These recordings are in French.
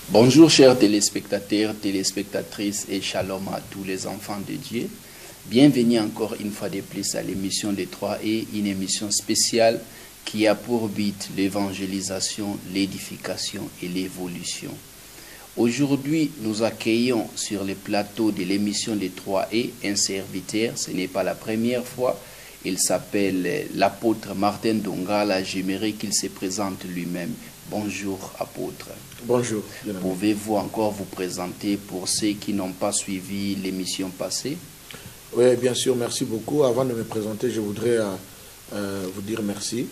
Bonjour chers téléspectateurs, téléspectatrices et shalom à tous les enfants de Dieu. Bienvenue encore une fois de plus à l'émission des 3E, une émission spéciale qui a pour but l'évangélisation, l'édification et l'évolution. Aujourd'hui, nous accueillons sur le plateau de l'émission des 3E un serviteur, ce n'est pas la première fois. Il s'appelle l'apôtre Martin Dongala. J'aimerais qu'il se présente lui-même. Bonjour apôtre. Bonjour. Pouvez-vous encore vous présenter pour ceux qui n'ont pas suivi l'émission passée? Oui, bien sûr, merci beaucoup. Avant de me présenter, je voudrais vous dire merci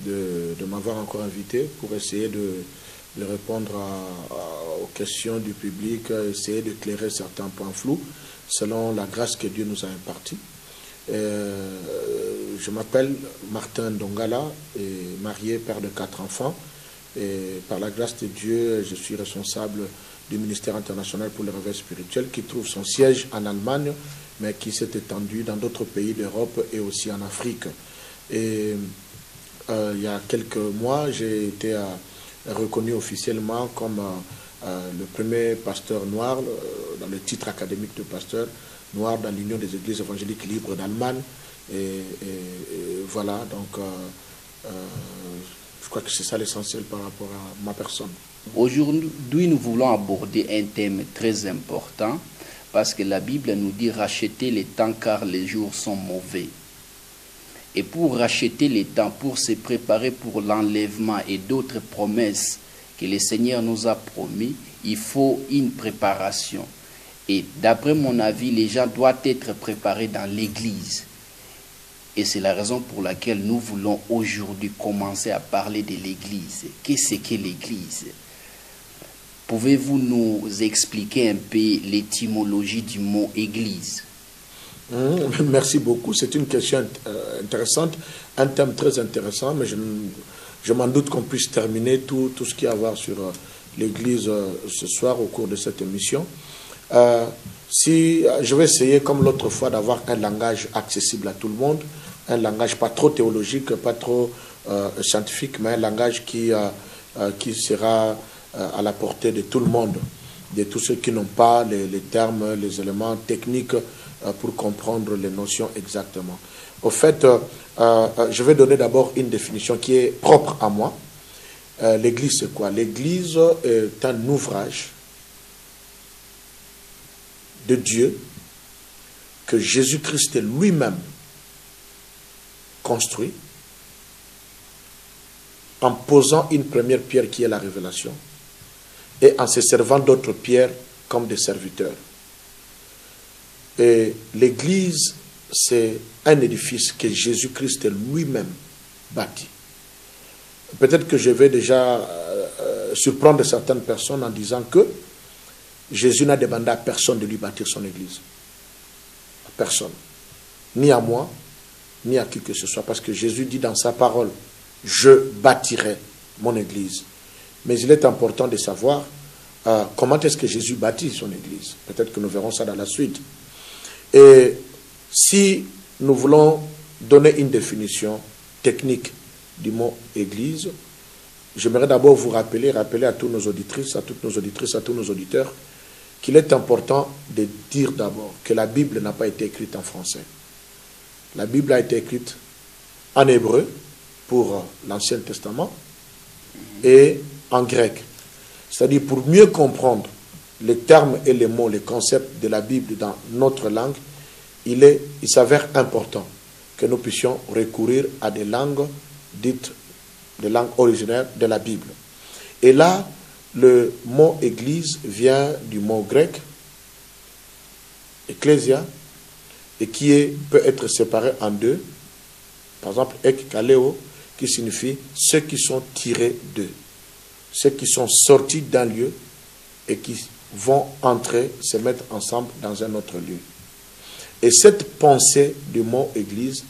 de m'avoir encore invité pour essayer de répondre aux questions du public, essayer d'éclairer certains points flous selon la grâce que Dieu nous a impartie. Je m'appelle Martin Dongala, et marié, père de 4 enfants. Et par la grâce de Dieu, je suis responsable du ministère international pour le réveil spirituel qui trouve son siège en Allemagne, mais qui s'est étendu dans d'autres pays d'Europe et aussi en Afrique. Et il y a quelques mois, j'ai été reconnu officiellement comme le premier pasteur noir, dans le titre académique de pasteur noir dans l'Union des Églises évangéliques libres d'Allemagne. Et voilà, donc je crois que c'est ça l'essentiel par rapport à ma personne. Aujourd'hui, nous voulons aborder un thème très important parce que la Bible nous dit racheter les temps car les jours sont mauvais. Et pour racheter les temps, pour se préparer pour l'enlèvement et d'autres promesses que le Seigneur nous a promis, il faut une préparation. Et d'après mon avis, les gens doivent être préparés dans l'Église. Et c'est la raison pour laquelle nous voulons aujourd'hui commencer à parler de l'Église. Qu'est-ce que l'Église? Pouvez-vous nous expliquer un peu l'étymologie du mot Église? Merci beaucoup. C'est une question intéressante, un thème très intéressant, mais je m'en doute qu'on puisse terminer tout ce qu'il y a à voir sur l'Église ce soir au cours de cette émission. Si je vais essayer, comme l'autre fois, d'avoir un langage accessible à tout le monde, un langage pas trop théologique, pas trop scientifique, mais un langage qui sera à la portée de tout le monde, de tous ceux qui n'ont pas les termes, les éléments techniques pour comprendre les notions exactement. Au fait, je vais donner d'abord une définition qui est propre à moi. L'Église, c'est quoi? L'Église est un ouvrage de Dieu que Jésus-Christ lui-même construit en posant une première pierre qui est la révélation et en se servant d'autres pierres comme des serviteurs. Et l'Église, c'est un édifice que Jésus-Christ lui-même bâtit. Peut-être que je vais déjà surprendre certaines personnes en disant que Jésus n'a demandé à personne de lui bâtir son Église. À personne. Ni à moi, ni à qui que ce soit. Parce que Jésus dit dans sa parole, « Je bâtirai mon Église ». Mais il est important de savoir comment est-ce que Jésus bâtit son Église. Peut-être que nous verrons ça dans la suite. Et si nous voulons donner une définition technique du mot « Église », j'aimerais d'abord vous rappeler à tous nos auditrices, à toutes nos auditrices, à tous nos auditeurs, qu'il est important de dire d'abord que la Bible n'a pas été écrite en français. La Bible a été écrite en hébreu pour l'Ancien Testament et en grec. C'est-à-dire pour mieux comprendre les termes et les mots, les concepts de la Bible dans notre langue, il s'avère important que nous puissions recourir à des langues dites des langues originaires de la Bible. Et là, le mot église vient du mot grec, ecclésia, et qui peut être séparé en deux. Par exemple, ekkaleo, qui signifie ceux qui sont tirés d'eux, ceux qui sont sortis d'un lieu et qui vont entrer, se mettre ensemble dans un autre lieu. Et cette pensée du mot église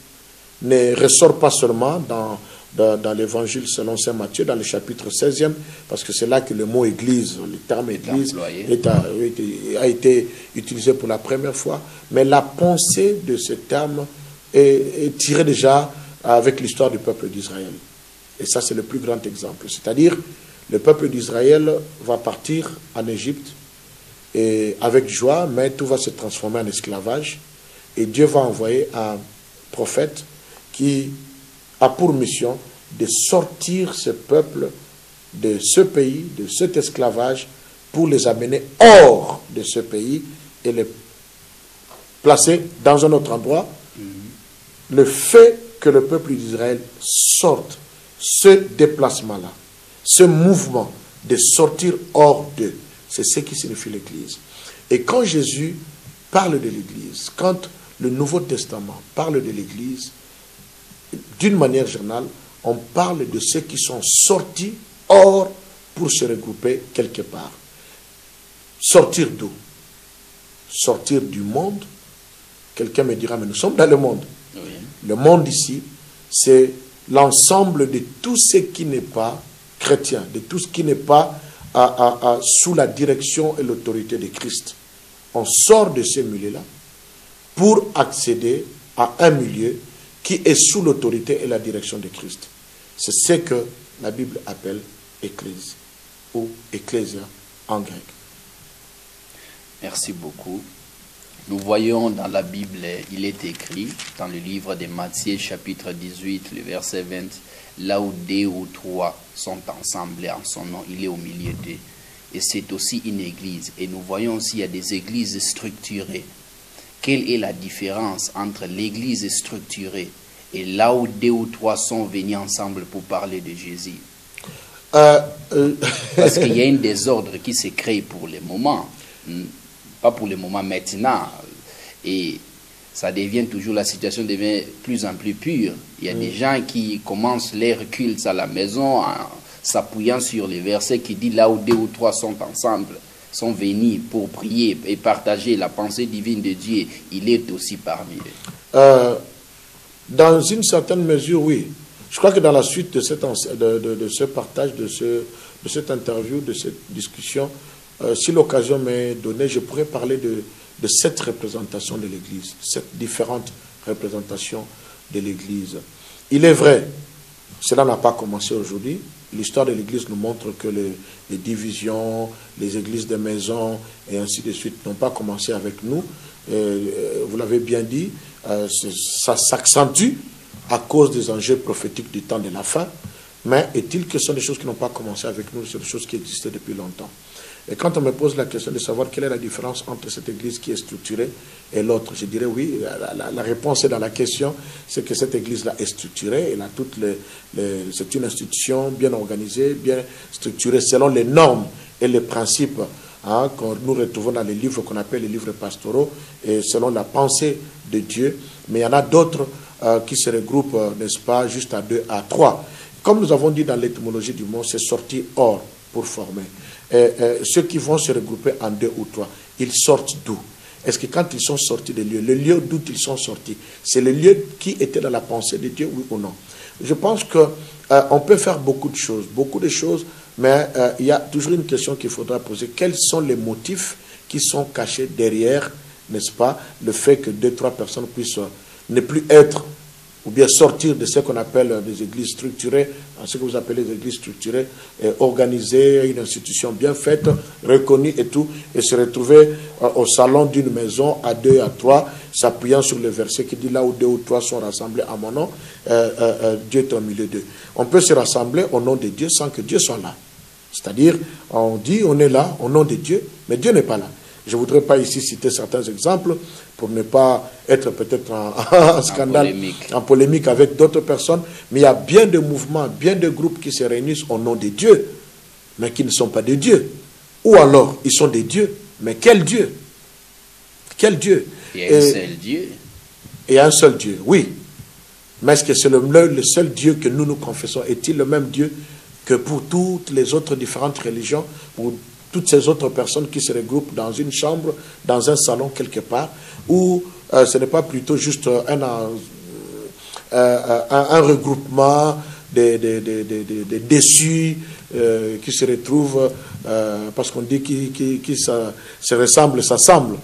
ne ressort pas seulement dans l'évangile selon saint Matthieu, dans le chapitre 16e, parce que c'est là que le mot église, le terme église, a été utilisé pour la première fois. Mais la pensée de ce terme est tirée déjà avec l'histoire du peuple d'Israël. Et ça, c'est le plus grand exemple. C'est-à-dire, le peuple d'Israël va partir en Égypte et avec joie, mais tout va se transformer en esclavage. Et Dieu va envoyer un prophète qui a pour mission de sortir ce peuple de ce pays, de cet esclavage, pour les amener hors de ce pays et les placer dans un autre endroit. Le fait que le peuple d'Israël sorte, ce déplacement-là, ce mouvement de sortir hors d'eux, c'est ce qui signifie l'Église. Et quand Jésus parle de l'Église, quand le Nouveau Testament parle de l'Église, d'une manière générale, on parle de ceux qui sont sortis hors pour se regrouper quelque part. Sortir d'où? Sortir du monde. Quelqu'un me dira, mais nous sommes dans le monde. Oui. Le monde ici, c'est l'ensemble de tout ce qui n'est pas chrétien, de tout ce qui n'est pas sous la direction et l'autorité de Christ. On sort de ce milieu-là pour accéder à un milieu qui est sous l'autorité et la direction de Christ. C'est ce que la Bible appelle Église ou Ecclésia en grec. Merci beaucoup. Nous voyons dans la Bible, il est écrit dans le livre de Matthieu chapitre 18, le verset 20, là où 2 ou 3 sont ensemble en son nom, il est au milieu d'eux. Et c'est aussi une église. Et nous voyons aussi qu'il y a des églises structurées. Quelle est la différence entre l'église structurée et là où 2 ou 3 sont venus ensemble pour parler de Jésus? Parce qu'il y a un désordre qui se crée pour le moment. Pas pour le moment maintenant. Et ça devient toujours, la situation devient plus en plus pure. Il y a des gens qui commencent leur culte à la maison en s'appuyant sur les versets qui disent là où 2 ou 3 sont ensemble, sont venus pour prier et partager la pensée divine de Dieu, il est aussi parmi eux. Dans une certaine mesure, oui. Je crois que dans la suite de, ce partage, de cette interview, de cette discussion, si l'occasion m'est donnée, je pourrais parler de cette représentation de l'Église, cette différente représentation de l'Église. Il est vrai, cela n'a pas commencé aujourd'hui. L'histoire de l'Église nous montre que les divisions, les églises de maison et ainsi de suite n'ont pas commencé avec nous. Vous l'avez bien dit, ça s'accentue à cause des enjeux prophétiques du temps de la fin. Mais est-il que ce sont des choses qui n'ont pas commencé avec nous, c'est des choses qui existaient depuis longtemps. Et quand on me pose la question de savoir quelle est la différence entre cette église qui est structurée et l'autre, je dirais oui, la réponse est dans la question, c'est que cette église-là est structurée, elle a c'est une institution bien organisée, bien structurée selon les normes et les principes que nous retrouvons dans les livres qu'on appelle les livres pastoraux et selon la pensée de Dieu. Mais il y en a d'autres qui se regroupent, n'est-ce pas, juste à 2, à 3. Comme nous avons dit dans l'étymologie du mot, c'est sorti hors pour former. Ceux qui vont se regrouper en 2 ou 3, ils sortent d'où? Est-ce que quand ils sont sortis des lieux, le lieu d'où ils sont sortis, c'est le lieu qui était dans la pensée de Dieu, oui ou non? Je pense qu'on peut faire beaucoup de choses, mais il y a toujours une question qu'il faudra poser. Quels sont les motifs qui sont cachés derrière, n'est-ce pas, le fait que 2 ou 3 personnes puissent ne plus être ou bien sortir de ce qu'on appelle des églises structurées, ce que vous appelez des églises structurées, organisées, une institution bien faite, reconnue et tout, et se retrouver au salon d'une maison à 2, à 3, s'appuyant sur le verset qui dit là où 2 ou 3 sont rassemblés à mon nom, Dieu est au milieu d'eux. On peut se rassembler au nom de Dieu sans que Dieu soit là. C'est-à-dire, on dit on est là au nom de Dieu, mais Dieu n'est pas là. Je ne voudrais pas ici citer certains exemples pour ne pas être peut-être en scandale, en polémique avec d'autres personnes, mais il y a bien de mouvements, bien de groupes qui se réunissent au nom de Dieu, mais qui ne sont pas des dieux. Ou alors, ils sont des dieux, mais quel Dieu? Quel Dieu? Il y a un seul Dieu. Il y a un seul Dieu, oui. Mais est-ce que c'est le seul Dieu que nous confessons? Est-il le même Dieu que pour toutes les autres différentes religions, pour toutes ces autres personnes qui se regroupent dans une chambre, dans un salon quelque part, où ce n'est pas plutôt juste un regroupement des déçus qui se retrouvent, parce qu'on dit qu'ils se ressemblent, s'assemblent,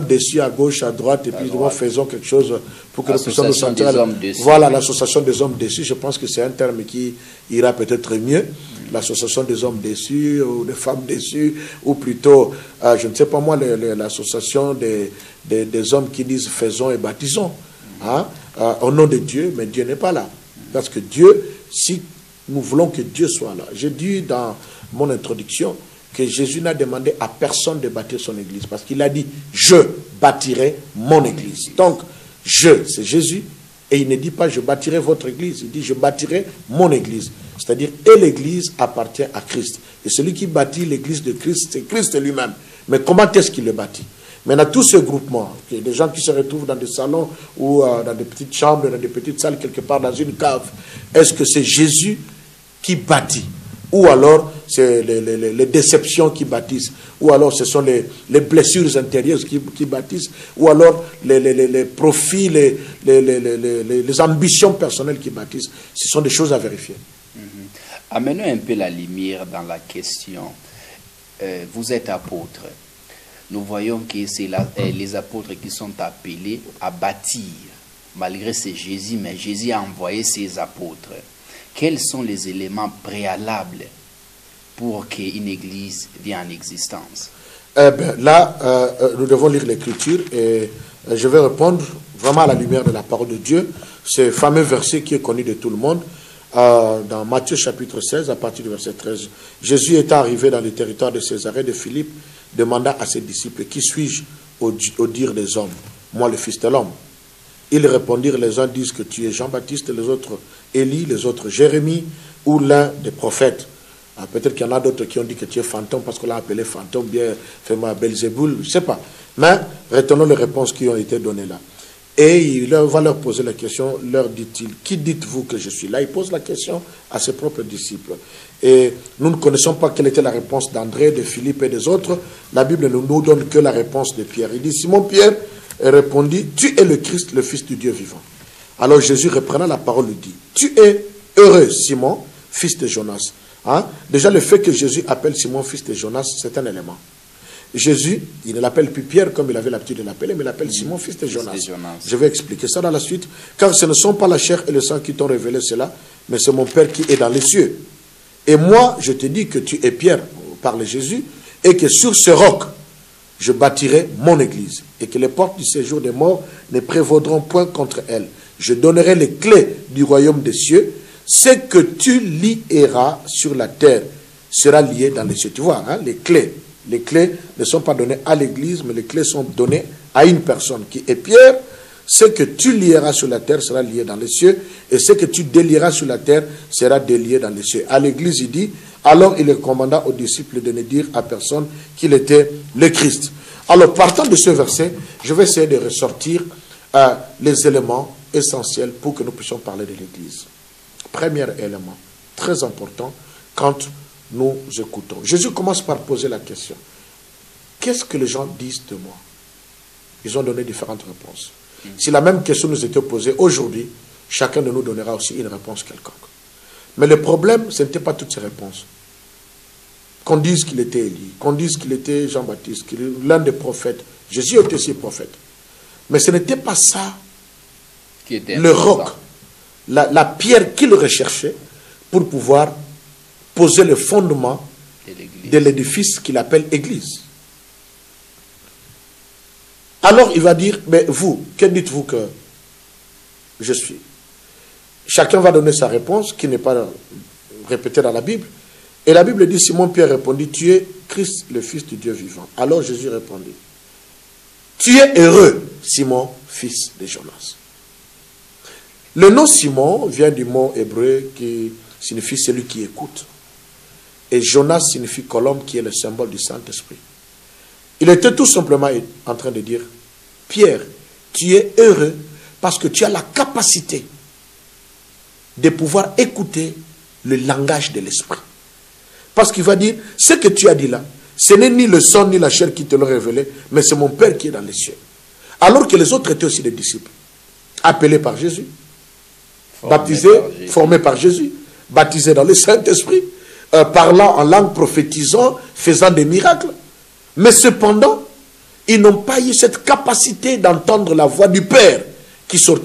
déçus à gauche, à droite, et puis nous faisons quelque chose pour que nous puissions nous sentir. Voilà, l'association des hommes déçus, je pense que c'est un terme qui ira peut-être mieux. l'association des hommes déçus ou des femmes déçues, ou plutôt, je ne sais pas moi, l'association des hommes qui disent faisons et baptisons, hein, au nom de Dieu, mais Dieu n'est pas là. Parce que Dieu, si nous voulons que Dieu soit là, j'ai dit dans mon introduction que Jésus n'a demandé à personne de bâtir son église, parce qu'il a dit, je bâtirai mon église. Donc, c'est Jésus, et il ne dit pas, je bâtirai votre église, il dit, je bâtirai mon église. C'est-à-dire, et l'église appartient à Christ. Et celui qui bâtit l'église de Christ, c'est Christ lui-même. Mais comment est-ce qu'il le bâtit? Maintenant, tous ces groupements, des gens qui se retrouvent dans des salons ou dans des petites chambres, dans des petites salles, quelque part dans une cave, est-ce que c'est Jésus qui bâtit? Ou alors c'est les déceptions qui bâtissent, ou alors ce sont les blessures intérieures qui bâtissent, ou alors les profits, les ambitions personnelles qui bâtissent. Ce sont des choses à vérifier. Amenons un peu la lumière dans la question. Vous êtes apôtre. Nous voyons que c'est les apôtres qui sont appelés à bâtir. Malgré c'est Jésus, mais Jésus a envoyé ses apôtres. Quels sont les éléments préalables pour qu'une église vienne en existence? Nous devons lire l'Écriture et je vais répondre vraiment à la lumière de la parole de Dieu. Ce fameux verset qui est connu de tout le monde, dans Matthieu chapitre 16, à partir du verset 13. Jésus est arrivé dans le territoire de Césarée de Philippe, demanda à ses disciples, qui suis-je au dire des hommes? Moi, le Fils de l'homme. Ils répondirent, les uns disent que tu es Jean-Baptiste, les autres Élie, les autres Jérémie, ou l'un des prophètes. Peut-être qu'il y en a d'autres qui ont dit que tu es fantôme, parce qu'on l'a appelé fantôme, bien fait Belzéboul, je ne sais pas. Mais retenons les réponses qui ont été données là. Et il va leur poser la question, leur dit-il, qui dites-vous que je suis? Là, il pose la question à ses propres disciples. Et nous ne connaissons pas quelle était la réponse d'André, de Philippe et des autres. La Bible ne nous donne que la réponse de Pierre. Il dit, Simon-Pierre répondit, tu es le Christ, le Fils du Dieu vivant. Alors Jésus, reprenant la parole, lui dit, tu es heureux, Simon, fils de Jonas. Hein? Déjà, le fait que Jésus appelle Simon, fils de Jonas, c'est un élément. Jésus, il ne l'appelle plus Pierre comme il avait l'habitude de l'appeler, mais il l'appelle Simon, fils de Jonas. Je vais expliquer ça dans la suite. Car ce ne sont pas la chair et le sang qui t'ont révélé cela, mais c'est mon Père qui est dans les cieux. Et moi, je te dis que tu es Pierre, parle Jésus, et que sur ce roc, je bâtirai mon église, et que les portes du séjour des morts ne prévaudront point contre elle. Je donnerai les clés du royaume des cieux. Ce que tu lieras sur la terre sera lié dans les cieux. Tu vois, hein, les clés. Les clés ne sont pas données à l'église, mais les clés sont données à une personne qui est Pierre. Ce que tu lieras sur la terre sera lié dans les cieux, et ce que tu délieras sur la terre sera délié dans les cieux. À l'église, il dit, alors il commanda aux disciples de ne dire à personne qu'il était le Christ. Alors, partant de ce verset, je vais essayer de ressortir les éléments essentiels pour que nous puissions parler de l'église. Premier élément, très important, quand nous écoutons. Jésus commence par poser la question. Qu'est-ce que les gens disent de moi? Ils ont donné différentes réponses. Si la même question nous était posée aujourd'hui, chacun de nous donnera aussi une réponse quelconque. Mais le problème, ce n'était pas toutes ces réponses. Qu'on dise qu'il était Élie, qu'on dise qu'il était Jean-Baptiste, qu'il est l'un des prophètes. Jésus était aussi prophète. Mais ce n'était pas ça qui était le roc, la pierre qu'il recherchait pour pouvoir poser le fondement de l'édifice qu'il appelle Église. Alors il va dire, mais vous, que dites-vous que je suis? Chacun va donner sa réponse, qui n'est pas répétée dans la Bible. Et la Bible dit, Simon-Pierre répondit, tu es Christ, le Fils du Dieu vivant. Alors Jésus répondit, tu es heureux, Simon, fils de Jonas. Le nom Simon vient du mot hébreu qui signifie celui qui écoute. Et Jonas signifie colombe, qui est le symbole du Saint-Esprit. Il était tout simplement en train de dire, Pierre, tu es heureux parce que tu as la capacité de pouvoir écouter le langage de l'Esprit. Parce qu'il va dire, ce que tu as dit là, ce n'est ni le sang ni la chair qui te l'ont révélé, mais c'est mon Père qui est dans les cieux. Alors que les autres étaient aussi des disciples, appelés par Jésus, baptisés, formés par Jésus, baptisés dans le Saint-Esprit, parlant en langue, prophétisant, faisant des miracles. Mais cependant, ils n'ont pas eu cette capacité d'entendre la voix du Père qui sortait